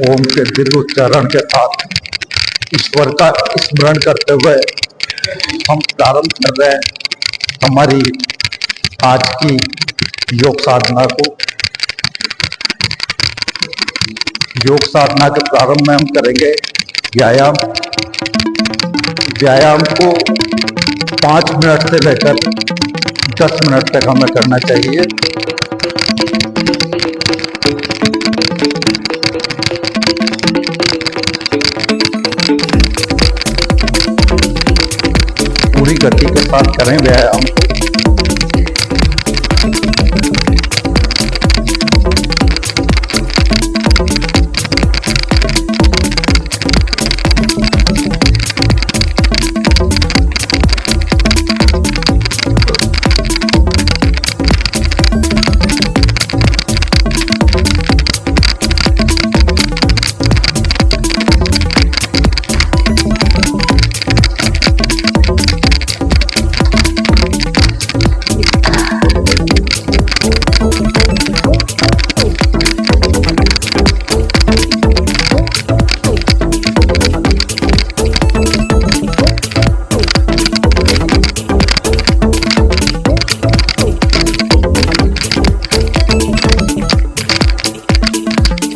ओम के दीर्घ उच्चारण के साथ ईश्वर का स्मरण करते हुए हम प्रारंभ कर रहे हैं हमारी आज की योग साधना को। योग साधना के प्रारंभ में हम करेंगे व्यायाम। व्यायाम को 5 मिनट से लेकर 10 मिनट तक हमें करना चाहिए। पूरी गति के साथ करें व्यायाम।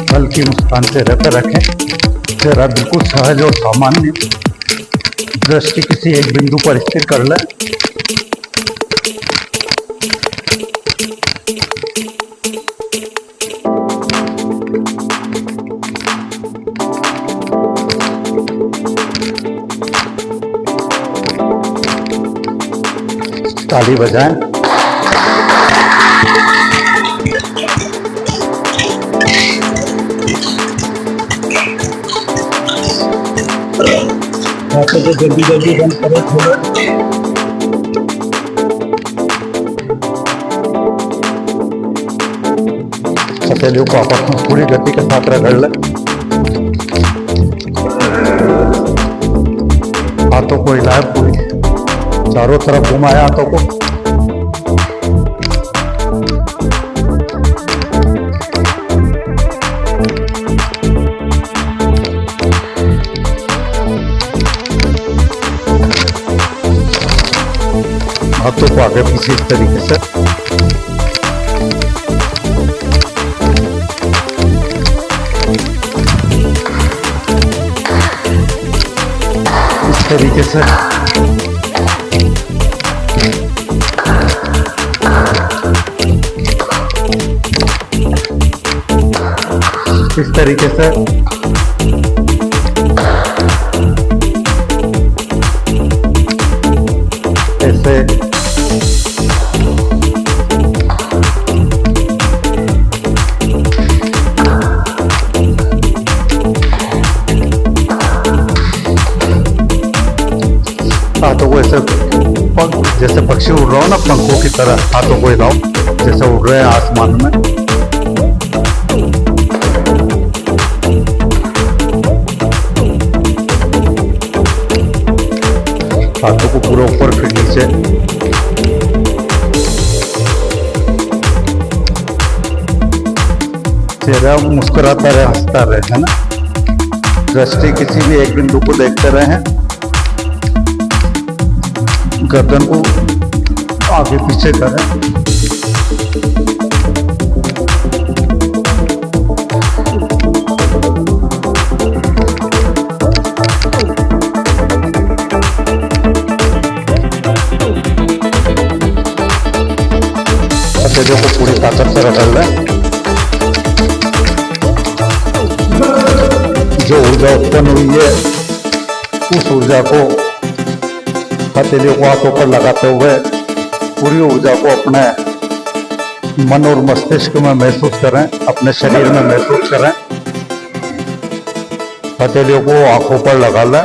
हल्की मुस्कान चेहरे पर रखें। चेहरा बिल्कुल सहज और सामान्य। दृष्टि किसी एक बिंदु पर स्थिर कर लें। ताली बजाएं। तो जल्दी जल्दी बंद करें थोड़ा। हथेलियों को आपस में पूरी गति के साथ रगड़ लें। हाथों को हिलाए, पूरी चारों तरफ घुमाए हाथों को। हाथों को आगे पीछे इस तरीके से। इस तरीके से इस तरीके से ऐसे हाथों को ऐसे जैसे पक्षी उड़ रहा हो ना, पंखों की तरह हाथों को हिलाओ जैसे उड़ रहे हैं आसमान में। हाथों को पूरा ऊपर फिर नीचे। चेहरा मुस्कुराता रहे, हंसता रहे, है ना। दृष्टि किसी भी एक बिंदु को देखते रहे। गर्दन को आगे पीछे करें। हथेलियों को पूरी ताकत से रगड़ लें। जो ऊर्जा उत्पन्न हुई है उस ऊर्जा को हथेलियों को हाथों पर लगाते हुए पूरी ऊर्जा को अपने मन और मस्तिष्क में महसूस करें, अपने शरीर में महसूस करें। हथेलियों को आंखों पर लगा लें।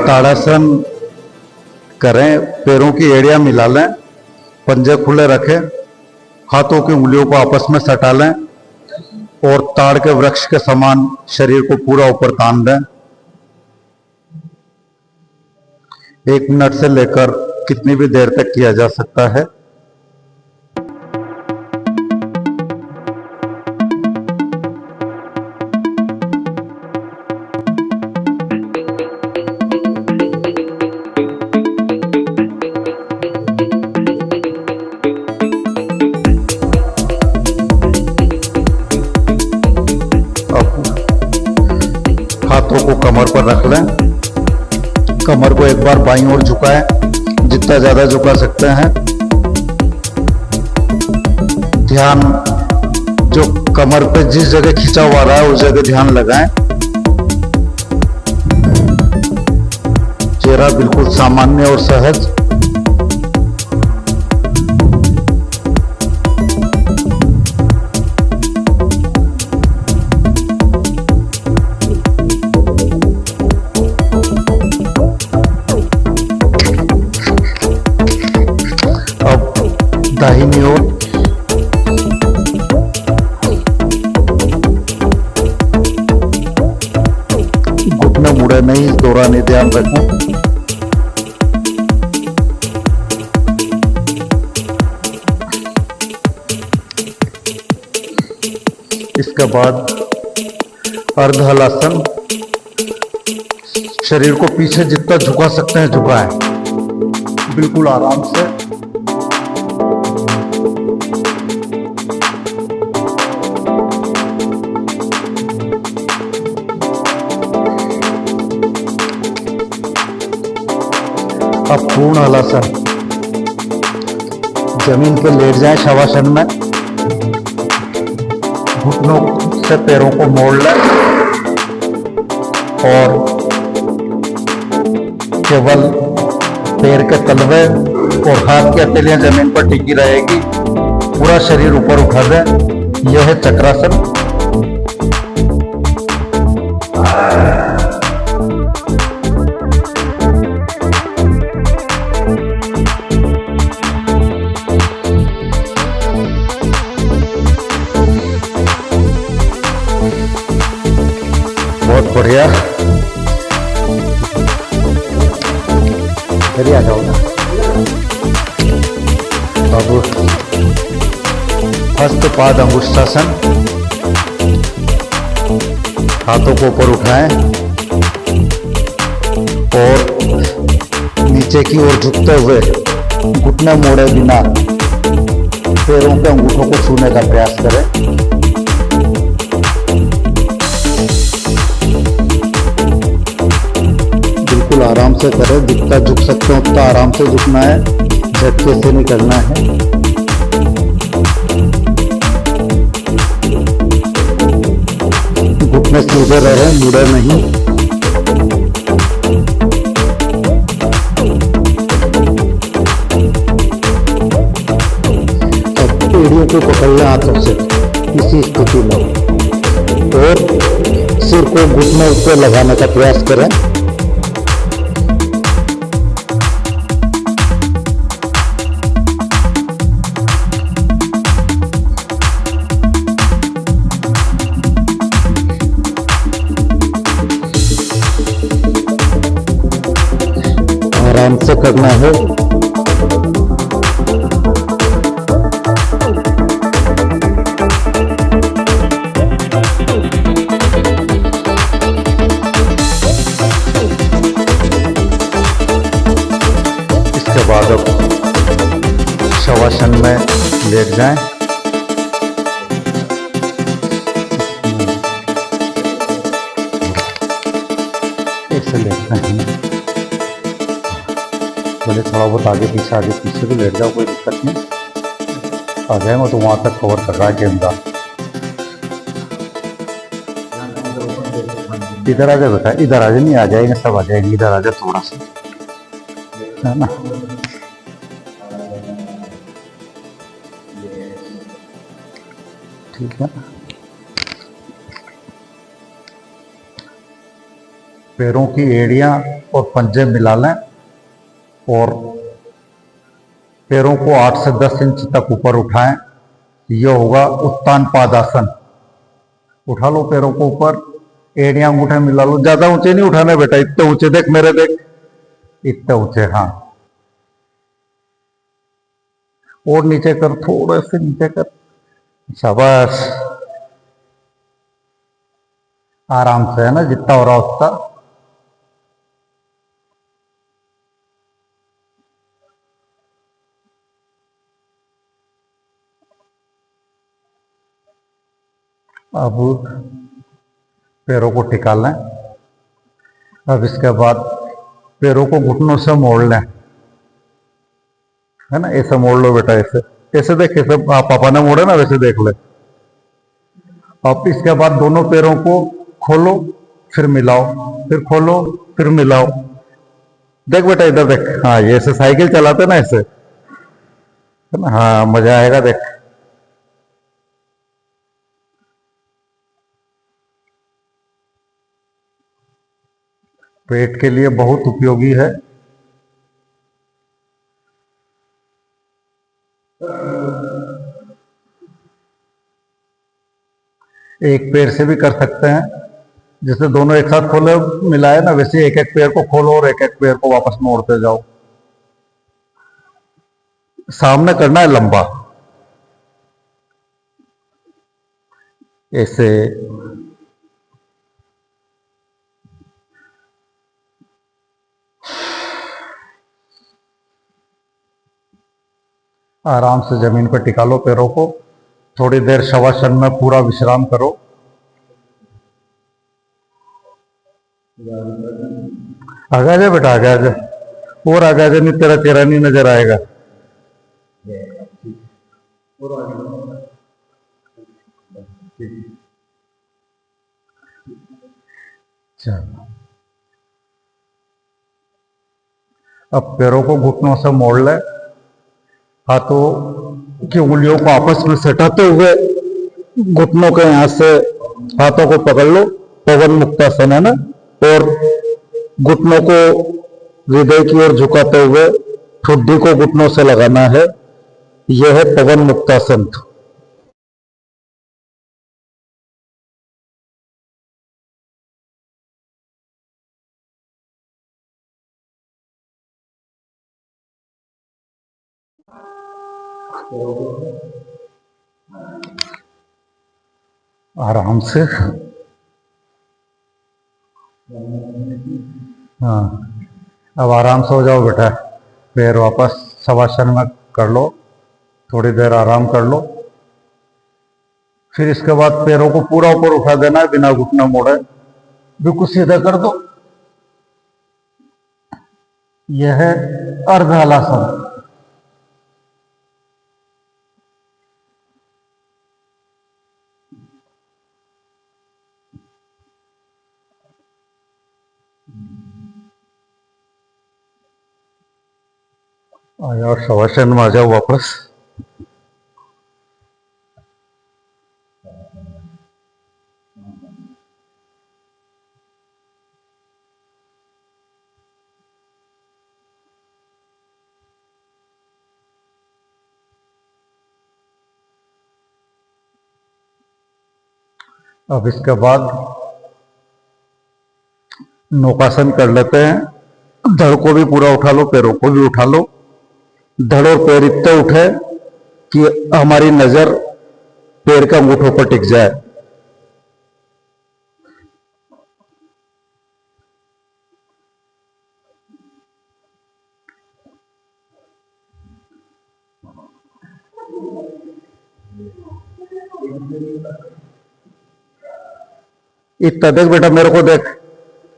ताड़ासन करें, पैरों की एड़ियां मिला लें, पंजे खुले रखें, हाथों की उंगलियों को आपस में सटा लें और ताड़ के वृक्ष के समान शरीर को पूरा ऊपर तान दें। 1 मिनट से लेकर कितनी भी देर तक किया जा सकता है। हाथों को कमर पर रख लें, कमर को एक बार बाईं ओर झुकाएं, जितना ज्यादा झुका सकते हैं। ध्यान जो कमर पे जिस जगह खिंचा हुआ रहा है उस जगह ध्यान लगाएं। चेहरा बिल्कुल सामान्य और सहज। दाहिनी ओर घुटने मुड़े नहीं, इस दौरान ही ध्यान रखें। इसके बाद अर्ध हलासन, शरीर को पीछे जितना झुका सकते हैं झुकाएं, बिल्कुल आराम से। अब पूर्ण हलासन, जमीन पर लेट जाएं शवासन में, घुटनों से पैरों को मोड़ लें और केवल पैर के तलवे और हाथ की हथेलियां जमीन पर टिकी रहेगी। पूरा शरीर ऊपर उठा दें। यह है चक्रासन। बहुत बढ़िया, चलिए आ जाओ ना। अब हस्त पाद अंगुष्ठासन, हाथों को ऊपर उठाएं और नीचे की ओर झुकते हुए घुटने मोड़े बिना पैरों के अंगूठों को छूने का प्रयास करें। बिल्कुल आराम से करें, जितना झुक सकते हो उतना आराम से झुकना है, झटके से नहीं करना है। घुटने सीधे रहे, मुड़े नहीं। अब एड़ियों को पकड़ लें हाथों से इसी स्थिति में और सिर को घुटने पर लगाने का प्रयास करें। आराम से करना है। इसके बाद अब शवासन में लेट जाएं। पहले थोड़ा बहुत आगे पीछे भी लेट जाओ, कोई दिक्कत नहीं। आ जाएंगे तो वहां तक कवर कर रहा है कैमरा। इधर आ जाए बेटा, इधर आ जाए, नहीं आ जाएंगे, सब आ जाएंगे, इधर आ जाए थोड़ा सा, है ना। ठीक है, पैरों की एड़ियां और पंजे मिला लें और पैरों को 8 से 10 इंच तक ऊपर उठाएं। यह होगा उत्तान पादासन। उठा लो पैरों को ऊपर, एड़ियां अंगूठे मिला लो। ज्यादा ऊंचे नहीं उठाने बेटा, इतने ऊंचे, देख मेरे, देख इतने ऊंचे, हाँ। और नीचे कर, थोड़े से नीचे कर, शाबाश। आराम से, है ना, जितना हो रहा उतना। अब पैरों को टिका लें। अब इसके बाद पैरों को घुटनों से मोड़ लें, है ना। ऐसे मोड़ लो बेटा, ऐसे ऐसे देख, ऐसे पापा ने मोड़े ना, वैसे देख ले। अब इसके बाद दोनों पैरों को खोलो, फिर मिलाओ, फिर खोलो, फिर मिलाओ। देख बेटा, इधर देख, हाँ, ये ऐसे साइकिल चलाते ना, ऐसे, है ना। हाँ, मजा आएगा, देख। पेट के लिए बहुत उपयोगी है। एक पैर से भी कर सकते हैं, जैसे दोनों एक साथ खोले मिलाए ना, वैसे एक एक पैर को खोलो और एक एक पैर को वापस मोड़ते जाओ। सामने करना है लंबा, ऐसे। आराम से जमीन पर टिका लो पैरों को। थोड़ी देर शवासन में पूरा विश्राम करो। आगे आ जा बेटा, आगे आ जा, और आगे आ जा, नहीं तेरा चेहरा नहीं नजर आएगा। चलो, अब पैरों को घुटनों से मोड़ ले। हाथों की उंगलियों को आपस में सटाते हुए घुटनों के यहां से हाथों को पकड़ लो, पवन मुक्तासन, है ना। और घुटनों को हृदय की ओर झुकाते हुए ठुड्डी को घुटनों से लगाना है। यह है पवन मुक्तासन। आराम से, हाँ। अब आराम से हो जाओ बेटा, पैर वापस शवासन में कर लो, थोड़ी देर आराम कर लो। फिर इसके बाद पैरों को पूरा ऊपर उठा देना है, बिना घुटना मोड़े, बिल्कुल सीधा कर दो। यह है अर्ध हलासन। और शवासन में आ जाओ वापस। अब इसके बाद नौकासन कर लेते हैं। धड़ को भी पूरा उठा लो, पैरों को भी उठा लो। धड़ और पैर इतने उठे कि हमारी नजर पैर के अंगूठों पर टिक जाए। इतना देख बेटा, मेरे को देख,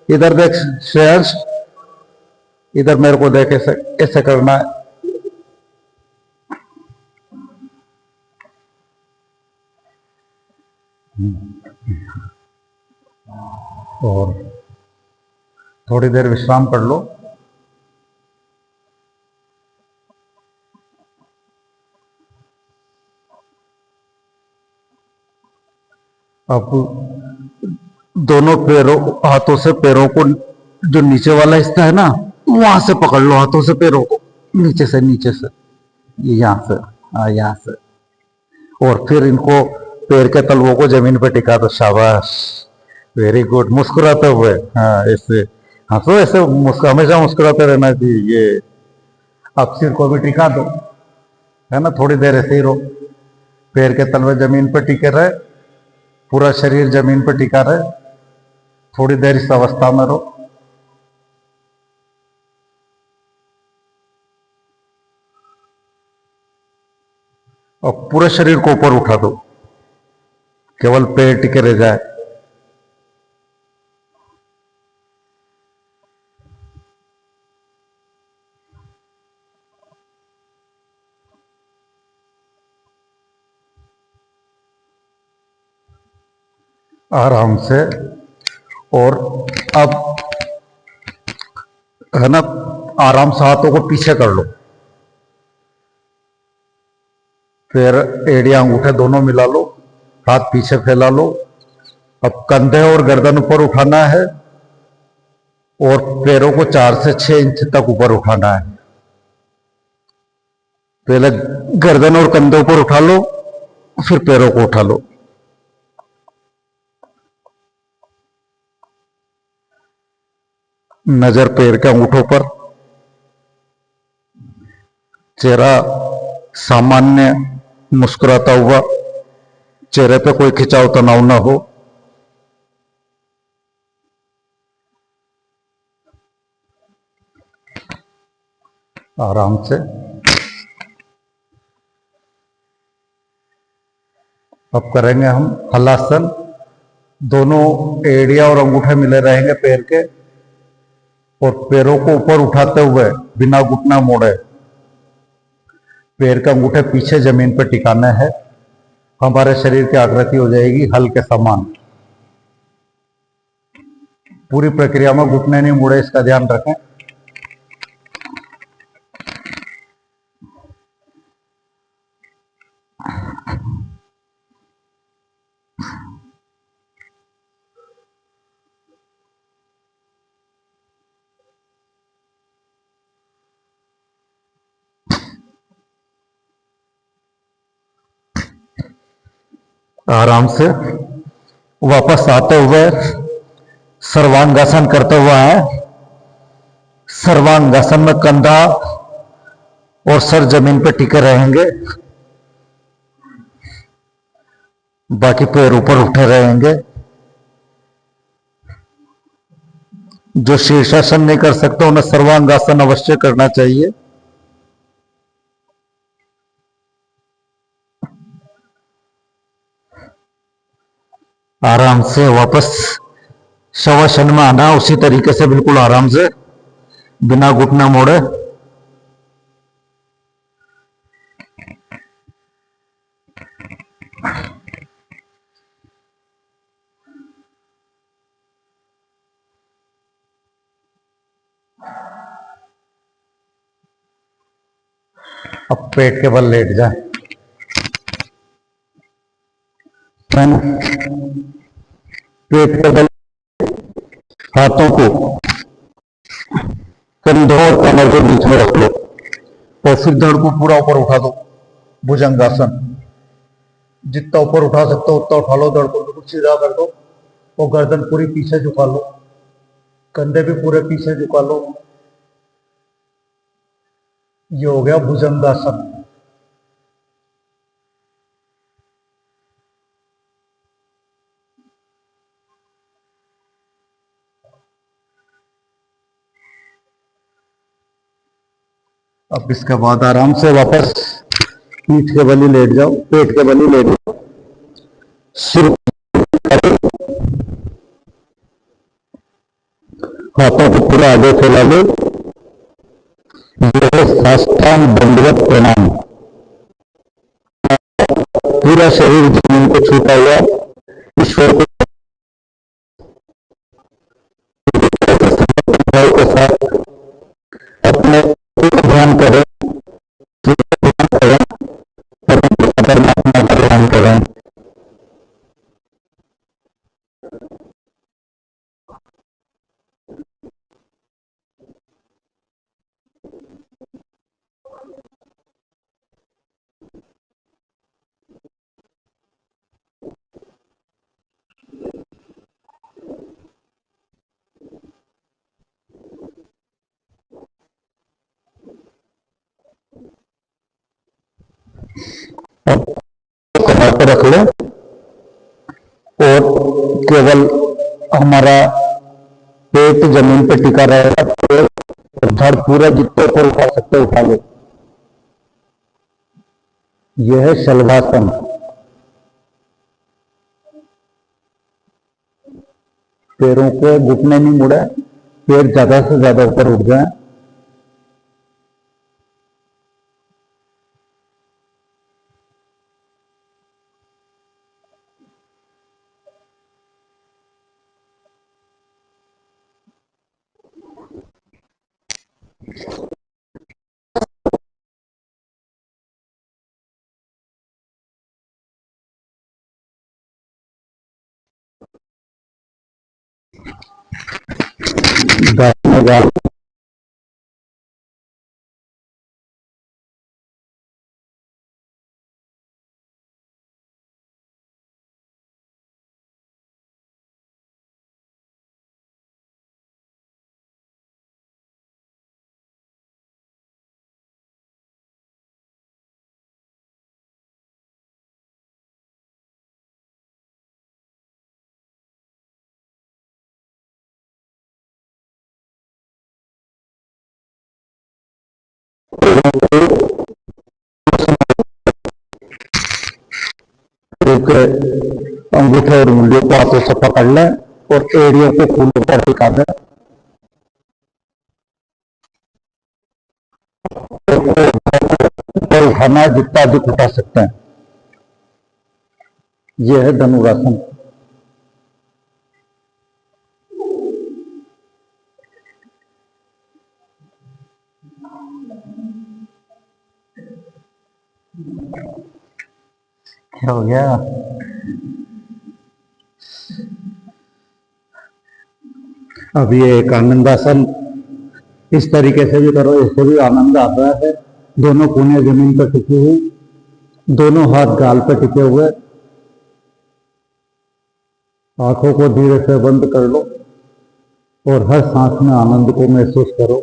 इधर देख श्रेयांश, इधर मेरे को देख ऐसे ऐसे करना है। और थोड़ी देर विश्राम कर लो। अब दोनों पैरों हाथों से पैरों को, जो नीचे वाला हिस्सा है ना, वहां से पकड़ लो, हाथों से पैरों को नीचे से, नीचे से, यहां से, हाँ यहाँ से। और फिर इनको पैर के तलवों को जमीन पर टिका दो। शाबाश, वेरी गुड। मुस्कुराते हुए, हाँ ऐसे, हाँ तो ऐसे हमेशा मुस्कुराते रहना चाहिए। ये अब सिर को भी टिका दो, है ना, थोड़ी देर ऐसे ही रहो, पैर के तलवे जमीन पर टिके रहे, पूरा शरीर जमीन पर टिका रहे, थोड़ी देर इस अवस्था में रहो। और पूरे शरीर को ऊपर उठा दो, केवल पैर टिके रह जाए। आराम से। और अब है ना, आराम से हाथों को पीछे कर लो, फिर एड़ियां अंगूठे दोनों मिला लो, हाथ पीछे फैला लो। अब कंधे और गर्दन ऊपर उठाना है और पैरों को 4 से 6 इंच तक ऊपर उठाना है। पहले गर्दन और कंधे ऊपर उठा लो, फिर पैरों को उठा लो। नजर पैर के अंगूठों पर, चेहरा सामान्य मुस्कुराता हुआ, चेहरे पे कोई खिंचाव तनाव ना हो। आराम से। अब करेंगे हम हलासन। दोनों एड़िया और अंगूठे मिले रहेंगे पैर के, और पैरों को ऊपर उठाते हुए बिना घुटना मोड़े पैर के अंगूठे पीछे जमीन पर टिकाने हैं। हमारे शरीर की आकृति हो जाएगी हल के समान। पूरी प्रक्रिया में घुटने नहीं मुड़े, इसका ध्यान रखें। आराम से वापस आते हुए सर्वांगासन करते हुए आए। सर्वांगासन में कंधा और सर जमीन पर टिके रहेंगे, बाकी पैर ऊपर उठे रहेंगे। जो शीर्षासन नहीं कर सकते उन्हें सर्वांगासन अवश्य करना चाहिए। आराम से वापस शवासन में आना, उसी तरीके से बिल्कुल आराम से, बिना घुटना मोड़े। अब पेट के बल लेट जाए। पेट के बल हाथों को कंधों और कमर के बीच में रख लो और फिर धड़ को पूरा ऊपर उठा दो। भुजंगासन। जितना ऊपर उठा सकते हो उतना उठा लो, धड़ को बिल्कुल सीधा कर दो और गर्दन पूरी पीछे झुका लो, कंधे भी पूरे पीछे झुका लो। ये हो गया भुजंगासन। अब इसके बाद आराम से वापस पीठ के बली लेट जाओ, पेट के बली लेट जाओ। सिर हाथों को पूरा आगे फैला लो यह साष्टांग दंडवत प्रणाम। पूरा शरीर जमीन को छूटा हुआ ईश्वर को के साथ अपने ध्यान करें, परमात्मा का ध्यान करें। और रख लो और केवल हमारा पेट जमीन पे टिका रहेगा, तो धड़ पूरा जितने को उठा सकते उठा लो। यह है शलभासन। पैरों को घुटने नहीं मुड़े, पैर ज्यादा से ज्यादा ऊपर उठ जाए। दाहिने गाल अंगूठे और उंगलियों को हाथों से पकड़ लें और एड़ियों को फूलों पर टिका दें। ऊपर उठाना जितना अधिक उठा सकते हैं। यह है धनुरासन। क्या हो गया? अब ये एक आनंदासन, इस तरीके से भी करो, इससे भी आनंद आता है। दोनों कोने जमीन पर टिकी हुई, दोनों हाथ गाल पर टिके हुए, आंखों को धीरे से बंद कर लो और हर सांस में आनंद को महसूस करो।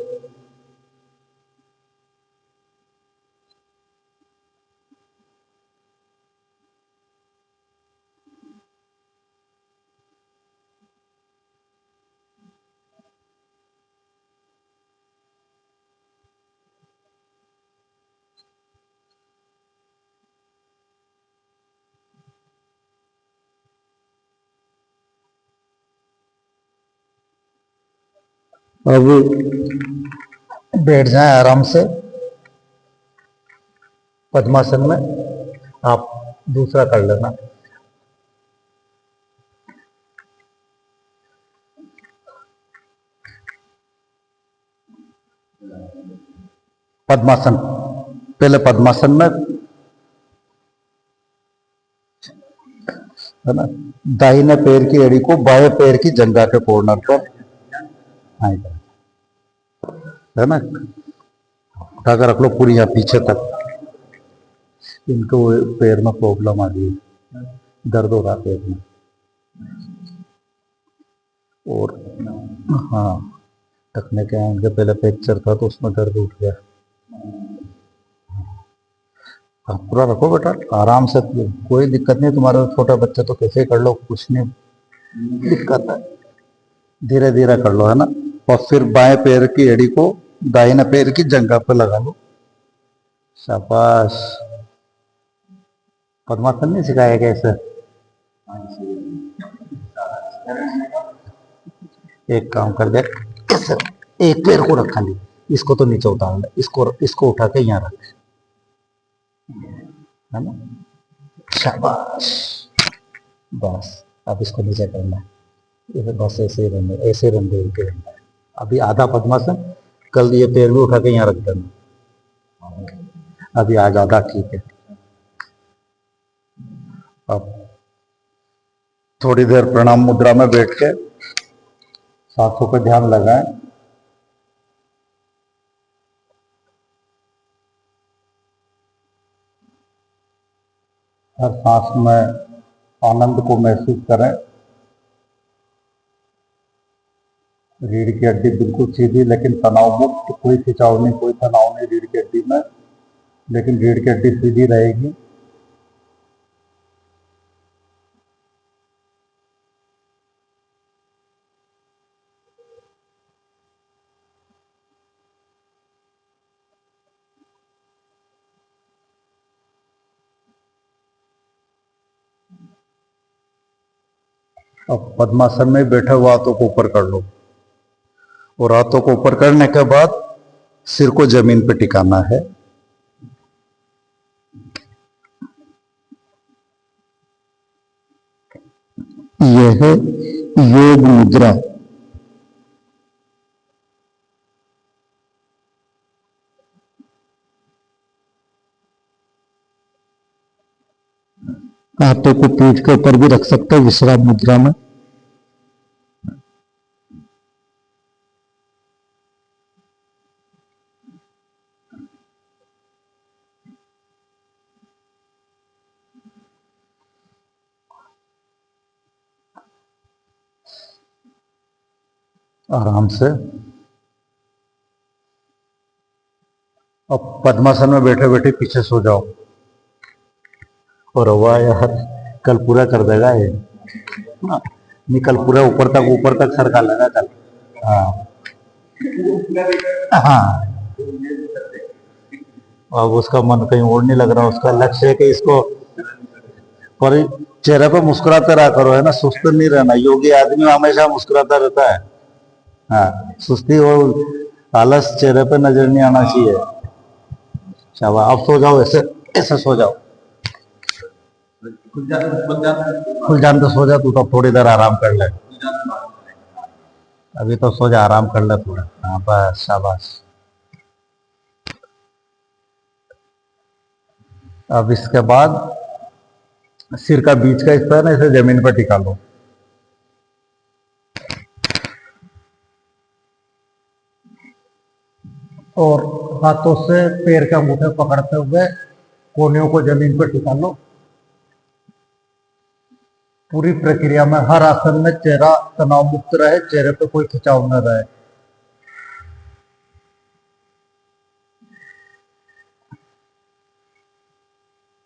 अब बैठ जाएं आराम से पद्मासन में। आप दूसरा कर लेना। पद्मासन, पहले पद्मासन में है ना, दाहिने पैर की एड़ी को बाएं पैर की जंघा के कॉर्नर पर है ना, उठाकर रख लो पूरी यहाँ पीछे तक। इनको पैर में प्रॉब्लम आ रही है, दर्द हो रहा पैर में। और हाँ, टकने के इनके पहले फ्रैक्चर था तो उसमें दर्द उठ गया। पूरा रखो बेटा आराम से, कोई दिक्कत नहीं। तुम्हारे छोटा बच्चा तो कैसे कर लो, कुछ नहीं दिक्कत है, धीरे धीरे कर लो है ना। और फिर बाएं पैर की एड़ी को दाहिने पैर की जंघा पर लगा लो। शाबाश। पद्मासन नहीं सिखाया कैसे? एक काम कर दे, एक पैर को रखा ली, इसको तो नीचे उतारना, इसको इसको उठा के यहाँ रख, है ना, शाबाश। बस अब इसको नीचे करना है, ये बस ऐसे ही रहने, ऐसे रहने के रहना है। अभी आधा पद्मासन, कल ये पैर भी उठा के यहाँ रख देना, अभी आज आधा, ठीक है। अब थोड़ी देर प्रणाम मुद्रा में बैठ के सांसों पर ध्यान लगाएं। हर सांस में आनंद को महसूस करें। रीढ़ की हड्डी बिल्कुल सीधी लेकिन तनाव मुक्त, कोई खिंचाव नहीं, कोई तनाव नहीं रीढ़ की हड्डी में, लेकिन रीढ़ की हड्डी सीधी रहेगी। अब पद्मासन में बैठे हुए हाथों को ऊपर कर लो, और हाथों को ऊपर करने के बाद सिर को जमीन पर टिकाना है। यह है योग मुद्रा। हाथों को पीठ के ऊपर भी रख सकते हैं विश्राम मुद्रा में। आराम से। अब पद्मासन में बैठे बैठे पीछे सो जाओ, और वाह यार, कल पूरा कर देगा ये, नहीं कल पूरा ऊपर तक सरका लगा कल। हाँ हाँ, अब उसका मन कहीं और नहीं लग रहा, उसका लक्ष्य है कि इसको, पर चेहरे पे मुस्कुराते रहा करो, है ना, सुस्त नहीं रहना। योगी आदमी हमेशा मुस्कुराता रहता है। हाँ, सुस्ती और आलस चेहरे पे नजर नहीं आना चाहिए। शाबाश, अब सो जाओ, ऐसे ऐसे सो जाओ, खुल जान तो सो जा तू, तो थोड़ी देर आराम कर ले, अभी तो सो जा, आराम कर ले थोड़ा। हाँ बस, शाबाश। अब इसके बाद सिर का बीच का हिस्सा है ना, इसे जमीन पर टिका लो, और हाथों से पैर के अंगूठे पकड़ते हुए कोहनियों को जमीन पर टिका लो। पूरी प्रक्रिया में हर आसन में चेहरा तनाव मुक्त रहे, चेहरे पे कोई खिंचाव न रहे।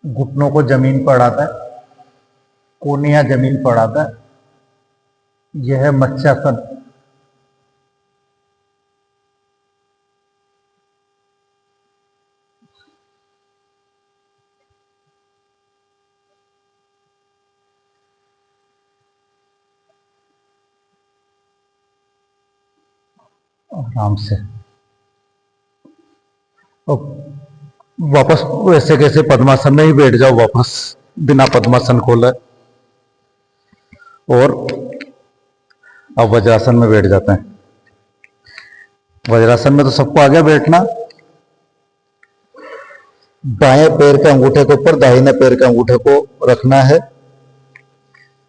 घुटनों को जमीन पर अड़ाता है, कोहनियां जमीन पर अड़ाता है। यह है मत्स्यासन। आराम से। अब वापस वैसे कैसे पद्मासन में ही बैठ जाओ, वापस बिना पद्मासन खोले, और अब वज्रासन में बैठ जाते हैं। वज्रासन में तो सबको आगे बैठना, बाएं पैर के अंगूठे के ऊपर दाहिने पैर के अंगूठे को रखना है,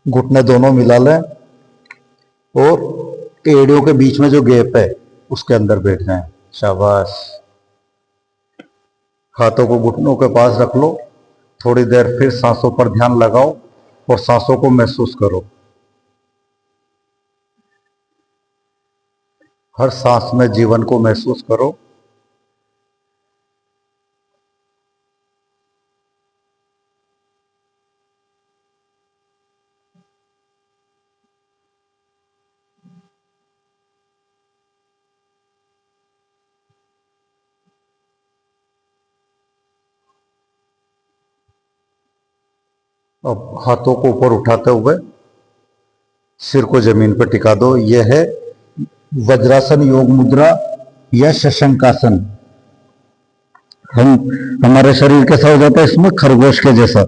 घुटने दोनों मिला लें, और एड़ियों के बीच में जो गैप है उसके अंदर बैठ जाएं। शाबाश। हाथों को घुटनों के पास रख लो, थोड़ी देर फिर सांसों पर ध्यान लगाओ और सांसों को महसूस करो। हर सांस में जीवन को महसूस करो। अब हाथों को ऊपर उठाते हुए सिर को जमीन पर टिका दो। यह है वज्रासन योग मुद्रा, या शशंकासन। हम हमारे शरीर कैसा हो जाता है इसमें, खरगोश के जैसा।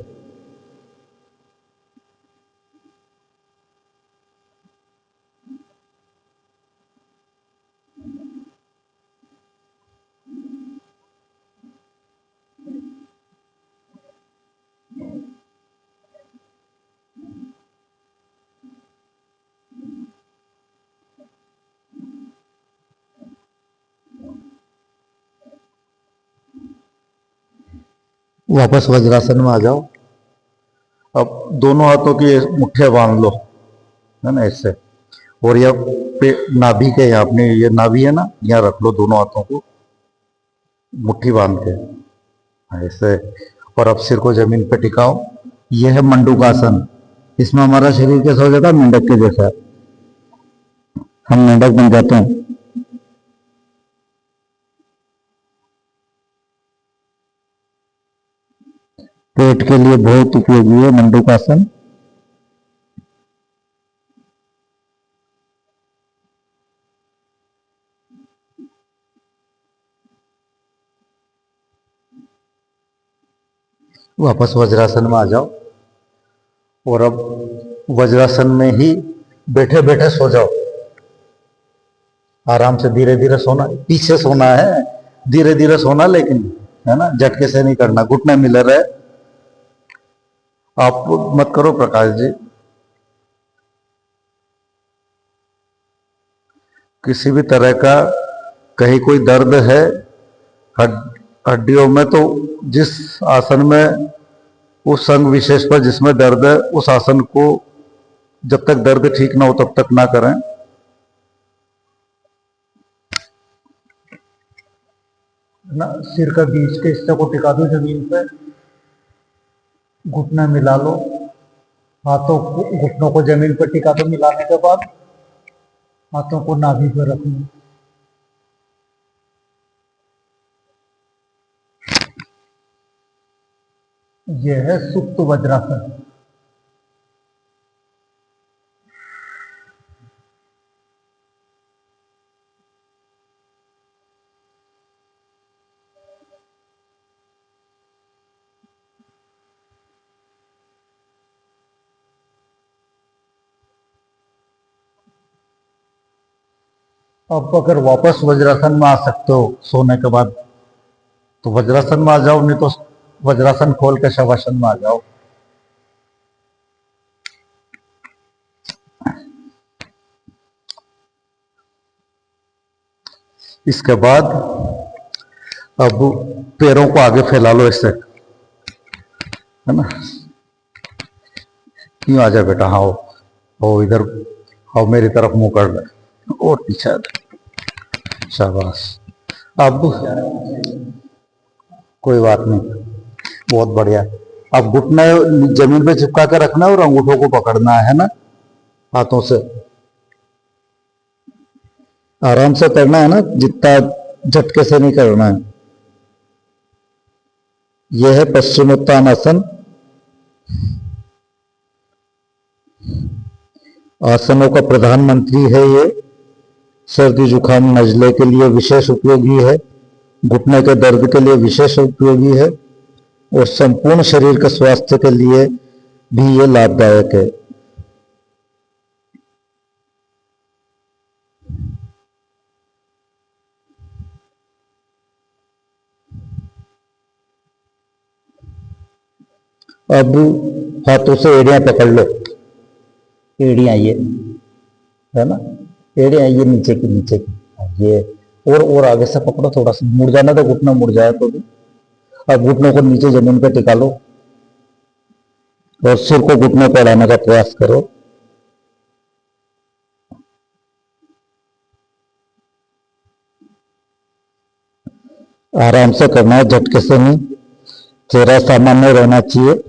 वापस वज्रासन में आ जाओ। अब दोनों हाथों की मुट्ठियां बांध लो, है ना, ऐसे। और ये नाभि के यहाँ, अपने ये नाभि है ना, यहाँ रख लो दोनों हाथों को मुट्ठी बांध के ऐसे। और अब सिर को जमीन पे टिकाओ। यह है मंडूकासन। इसमें हमारा शरीर कैसा हो जाता है, मेंढक के जैसा। हम मेंढक बन जाते हैं। पेट के लिए बहुत उपयोगी है मंडूकासन। वापस वज्रासन में आ जाओ। और अब वज्रासन में ही बैठे बैठे सो जाओ। आराम से धीरे धीरे सोना, पीछे सोना है, धीरे धीरे सोना, लेकिन है ना, झटके से नहीं करना, घुटने मिले रहे। आप मत करो प्रकाश जी। किसी भी तरह का कहीं कोई दर्द है हड्डियों में, तो जिस आसन में, उस अंग विशेष पर जिसमें दर्द है, उस आसन को जब तक दर्द ठीक ना हो तब तक ना करें। ना, सिर का बीच के हिस्से को टिका दो जमीन पे, घुटना मिला लो, हाथों को, घुटनों को जमीन पर टिका दो। मिलाने के बाद हाथों को नाभि पर रख लो। यह है सुप्त वज्रासन। अब अगर वापस वज्रासन में आ सकते हो सोने के बाद, तो वज्रासन में आ जाओ, नहीं तो वज्रासन खोल के शवासन में आ जाओ। इसके बाद अब पैरों को आगे फैला लो ऐसे, है ना। क्यों, आ जाए बेटा, हाँ हो इधर, आओ मेरी तरफ मुंह कर ले, और पीछे, शाबाश। अब कोई बात नहीं, बहुत बढ़िया। अब घुटने जमीन पे चिपका के रखना है और अंगूठों को पकड़ना है ना, हाथों से। आराम से करना है ना, जितना झटके से नहीं करना है। यह है पश्चिमोत्तानासन। आसनों का प्रधानमंत्री है ये। सर्दी जुकाम नजले के लिए विशेष उपयोगी है, घुटने के दर्द के लिए विशेष उपयोगी है, और संपूर्ण शरीर के स्वास्थ्य के लिए भी ये लाभदायक है। अब हाथों से एड़ियां पकड़ लो। एड़ियां ये, है ना, एड़ियां ये नीचे की, नीचे की ये। और आगे से पकड़ो, थोड़ा सा मुड़ जाना, तो घुटना मुड़ जाए तो भी। अब घुटनों को नीचे जमीन पे टिका लो और सिर को घुटनों पर अड़ाने का प्रयास करो। आराम से करना है, झटके से नहीं। चेहरा सामान्य रहना चाहिए।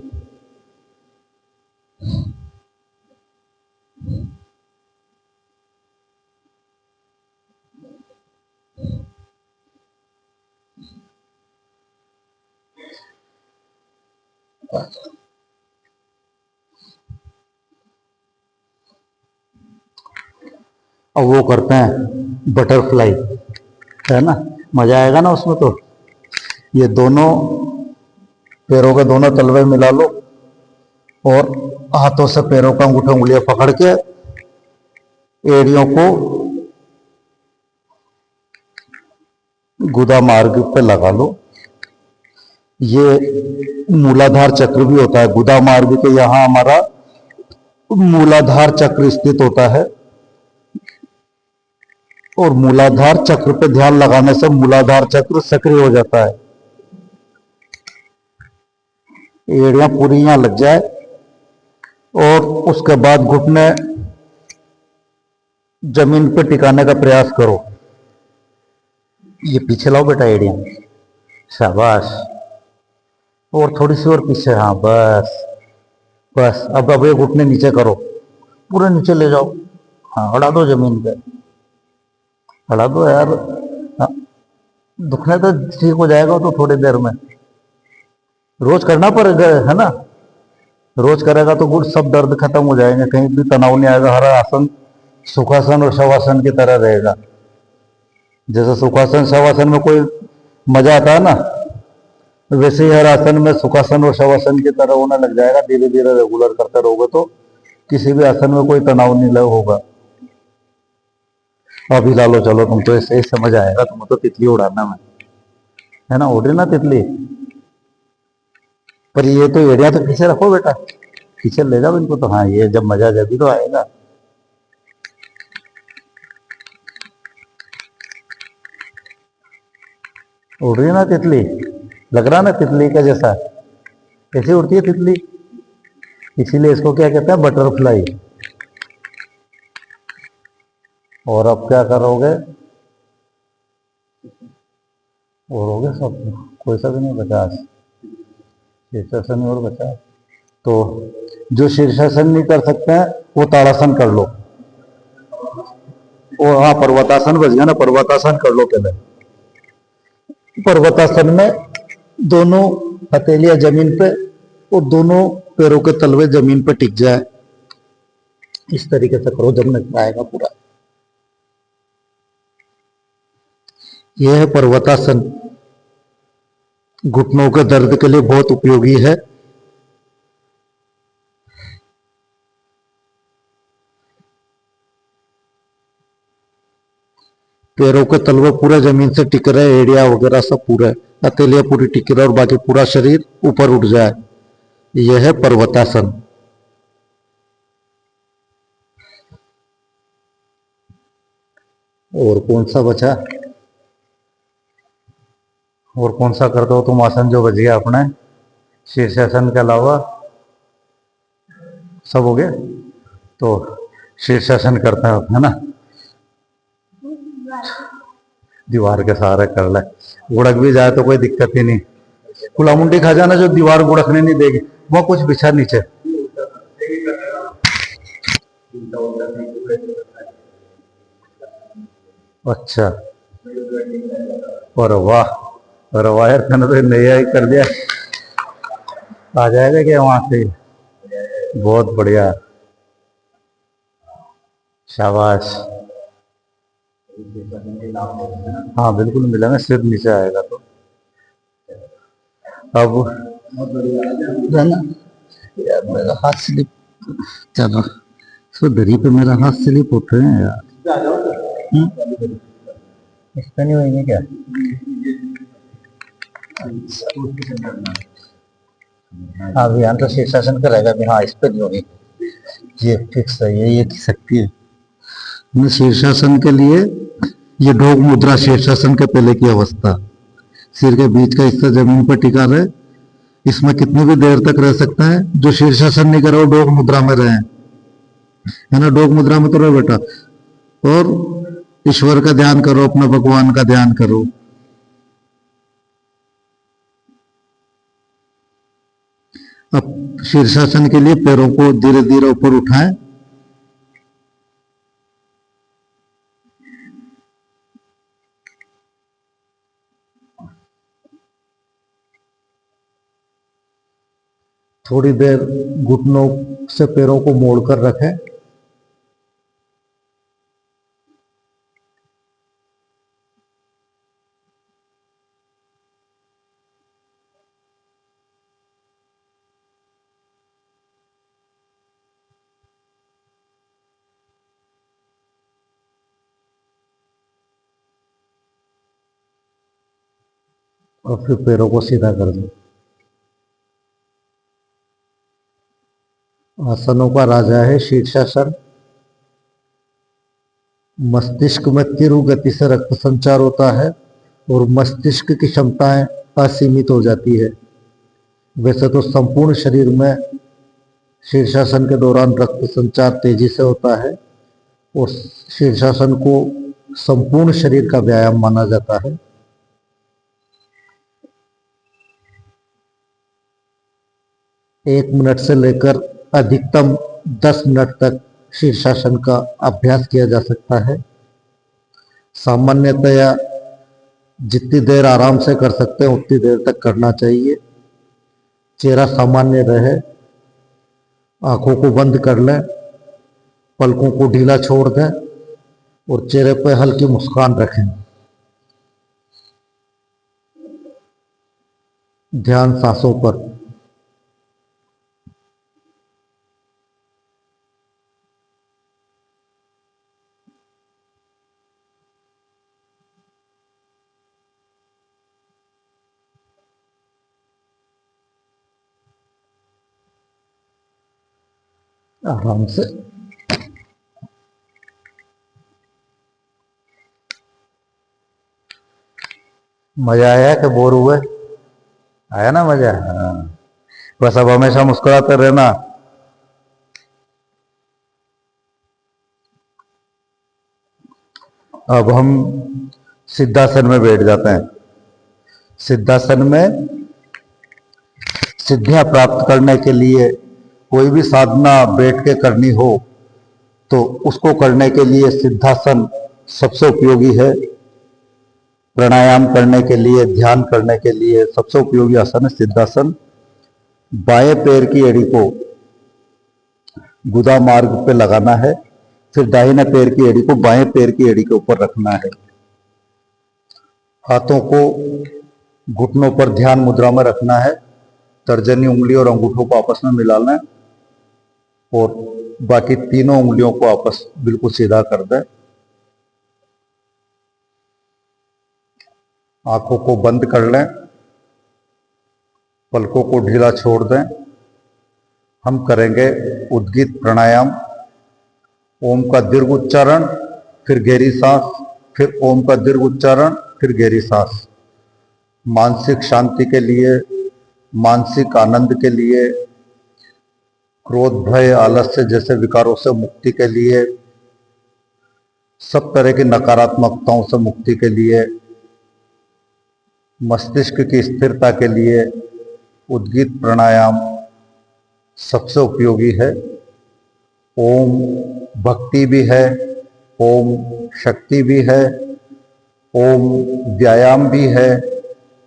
अब वो करते हैं बटरफ्लाई। है ना, मजा आएगा ना उसमें। तो ये दोनों पैरों के दोनों तलवे मिला लो और हाथों से पैरों का अंगूठा उंगलियां पकड़ के एड़ियों को गुदा मार्ग पे लगा लो। ये मूलाधार चक्र भी होता है। गुदा मार्ग के यहां हमारा मूलाधार चक्र स्थित होता है और मूलाधार चक्र पे ध्यान लगाने से मूलाधार चक्र सक्रिय हो जाता है। एड़ियां पूरी यहां लग जाए और उसके बाद घुटने जमीन पे टिकाने का प्रयास करो। ये पीछे लाओ बेटा एड़ियां, शाबाश। और थोड़ी सी और पीछे, हाँ बस बस। अब ये घुटने नीचे करो, पूरे नीचे ले जाओ। हाँ अड़ा दो जमीन पे, अड़ा दो यार। हाँ, दुखने तो ठीक हो जाएगा तो थोड़ी देर में। रोज करना पड़ेगा, है ना। रोज करेगा तो गुड सब दर्द खत्म हो जाएंगे, कहीं भी तनाव नहीं आएगा। हर आसन सुखासन और शवासन की तरह रहेगा। जैसे सुखासन शवासन में कोई मजा आता है ना, वैसे ही हर आसन में सुखासन और शवासन की तरह होने लग जाएगा। धीरे धीरे रेगुलर करते रहोगे तो किसी भी आसन में कोई तनाव नहीं होगा। अभी ला लो, चलो तुम तो ऐसे ही समझ आएगा। तुम तो तितली उड़ाना में, है ना, उड़ रही ना तितली। पर ये तो एड़िया तो पीछे रखो बेटा, पीछे ले जाओ इनको। तो हाँ, ये जब मजा जब भी तो आएगा। उड़ रही ना तितली, लग रहा ना तितली का जैसा, कैसे उड़ती है तितली। इसीलिए इसको क्या कहते हैं, बटरफ्लाई। और अब क्या करोगे, और हो गया सब, कोई सा भी नहीं बचा। शीर्षासन और बचा। तो जो शीर्षासन नहीं कर सकते हैं वो ताड़ासन कर लो। और हाँ, पर्वतासन बच गया ना, पर्वतासन कर लो पहले। पर्वतासन में दोनों हथेलियां जमीन पे और दोनों पैरों के तलवे जमीन पे टिक जाए, इस तरीके से करो, जब नजर आएगा पूरा। यह है पर्वतासन। घुटनों के दर्द के लिए बहुत उपयोगी है। पैरों के तलवे पूरे जमीन से टिक रहे, एड़िया वगैरह सब पूरे, हथेलियां पूरी टिक रहे और बाकी पूरा शरीर ऊपर उठ जाए, यह है पर्वतासन। और कौन सा बचा, और कौन सा कर दो तुम आसन जो बच गया अपने शीर्षासन के अलावा। सब हो गया तो शीर्षासन करते हैं, है ना। दीवार के सहारे कर ले, गुड़क भी जाए तो कोई दिक्कत ही नहीं। कुला मुंडी खा जाना जो दीवार गुड़कने नहीं देगी, वो कुछ बिछा नीचे। अच्छा, और वाह, और वाह यार, मैंने तो नया ही कर दिया। आ जाएगा क्या वहां से, बहुत बढ़िया, शाबाश। हाँ बिल्कुल मिलेगा, सिर नीचे आएगा तो। अब ना यार, मेरा हाथ स्लिप, चलो तो दरी पे मेरा हाथ स्लिप उठ रहे हैं यार। इसका नहीं होंगे क्या, अभियान तो शीर्षासन का रहेगा भी। हाँ, इस पर नहीं होगी, ये फिक्स है, ये की सकती है। शीर्षासन के लिए ये ढोक मुद्रा, शीर्षासन के पहले की अवस्था, सिर के बीच का हिस्सा जमीन पर टिका रहे। इसमें कितनी भी देर तक रह सकता है। जो शीर्षासन नहीं करे वो ढोक मुद्रा में रहे, है ना। ढोक मुद्रा में तो रहो बेटा, और ईश्वर का ध्यान करो, अपना भगवान का ध्यान करो। अब शीर्षासन के लिए पैरों को धीरे धीरे ऊपर उठाएं। थोड़ी देर घुटनों से पैरों को मोड़कर रखें। और फिर पैरों को सीधा कर दो। आसनों का राजा है शीर्षासन। मस्तिष्क में तीव्र गति से रक्त संचार होता है और मस्तिष्क की क्षमताएं असीमित हो जाती है। वैसे तो संपूर्ण शरीर में शीर्षासन के दौरान रक्त संचार तेजी से होता है और शीर्षासन को संपूर्ण शरीर का व्यायाम माना जाता है। एक मिनट से लेकर अधिकतम 10 मिनट तक शीर्षासन का अभ्यास किया जा सकता है। सामान्यतया जितनी देर आराम से कर सकते हैं उतनी देर तक करना चाहिए। चेहरा सामान्य रहे, आंखों को बंद कर लें, पलकों को ढीला छोड़ दें और चेहरे पर हल्की मुस्कान रखें। ध्यान सांसों पर। आराम से। मजा आया कि बोर हुए? आया ना मजा? हाँ। बस अब हमेशा मुस्कुराते रहना। अब हम सिद्धासन में बैठ जाते हैं। सिद्धासन में सिद्धियां प्राप्त करने के लिए कोई भी साधना बैठ के करनी हो तो उसको करने के लिए सिद्धासन सबसे उपयोगी है। प्राणायाम करने के लिए, ध्यान करने के लिए सबसे उपयोगी आसन है सिद्धासन। बाएं पैर की एड़ी को गुदा मार्ग पे लगाना है, फिर दाहिने पैर की एड़ी को बाएं पैर की एड़ी के ऊपर रखना है। हाथों को घुटनों पर ध्यान मुद्रा में रखना है। तर्जनी उंगली और अंगूठों को आपस में मिलाना है और बाकी तीनों उंगलियों को आपस बिल्कुल सीधा कर दें। आंखों को बंद कर लें, पलकों को ढीला छोड़ दें। हम करेंगे उद्गीत प्राणायाम। ओम का दीर्घ उच्चारण, फिर गहरी सांस, फिर ओम का दीर्घ उच्चारण, फिर गहरी सांस। मानसिक शांति के लिए, मानसिक आनंद के लिए, क्रोध, भय, आलस्य जैसे विकारों से मुक्ति के लिए, सब तरह की नकारात्मकताओं से मुक्ति के लिए, मस्तिष्क की स्थिरता के लिए उद्गीत प्राणायाम सबसे उपयोगी है। ओम भक्ति भी है, ओम शक्ति भी है, ओम व्यायाम भी है,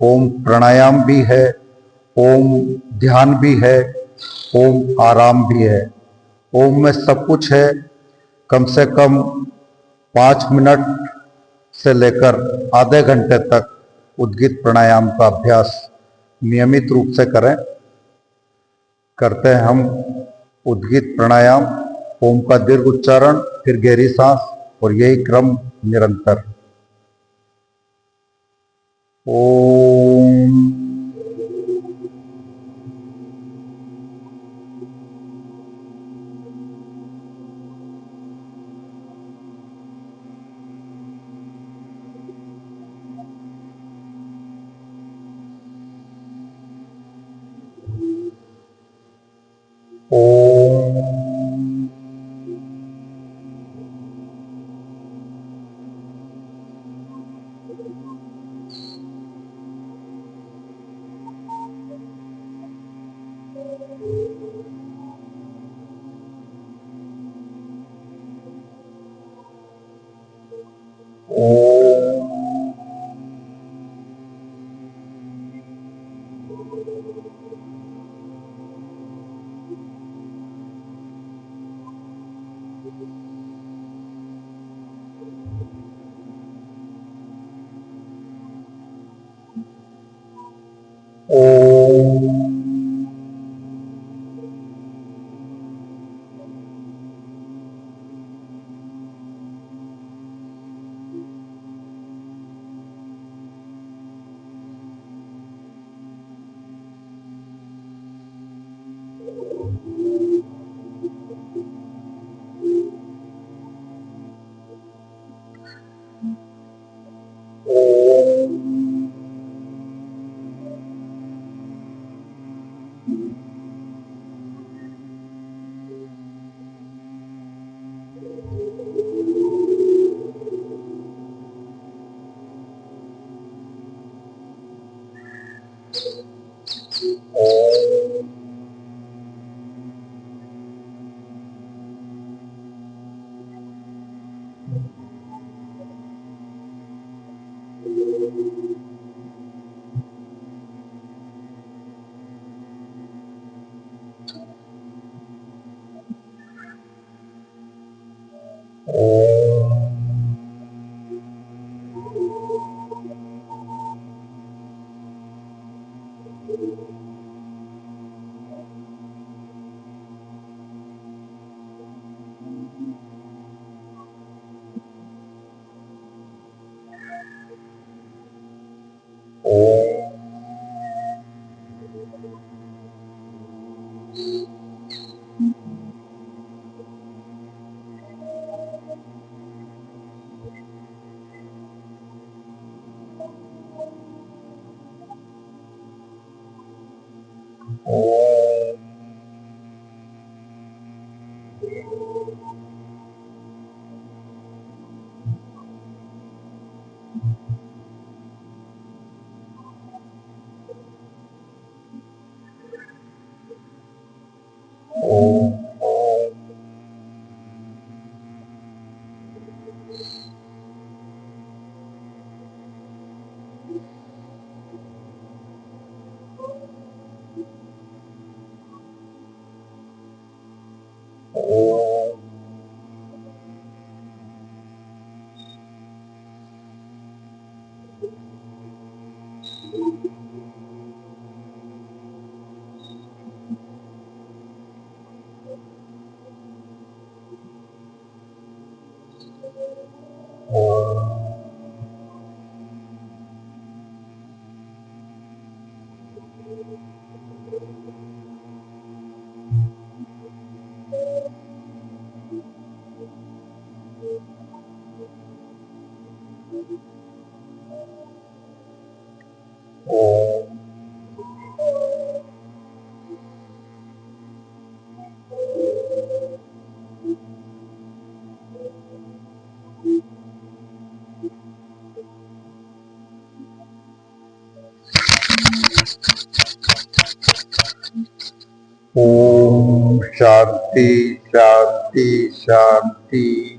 ओम प्राणायाम भी है, ओम ध्यान भी है, ओम आराम भी है। ओम में सब कुछ है। कम से कम 5 मिनट से लेकर आधे घंटे तक उद्गीत प्राणायाम का अभ्यास नियमित रूप से करें। करते हैं हम उद्गीत प्राणायाम। ओम का दीर्घ उच्चारण, फिर गहरी सांस और यही क्रम निरंतर। ओम। ओम। ओम। ओम ओम ओम ओम ओम ओम ओम शांति शांति शांति।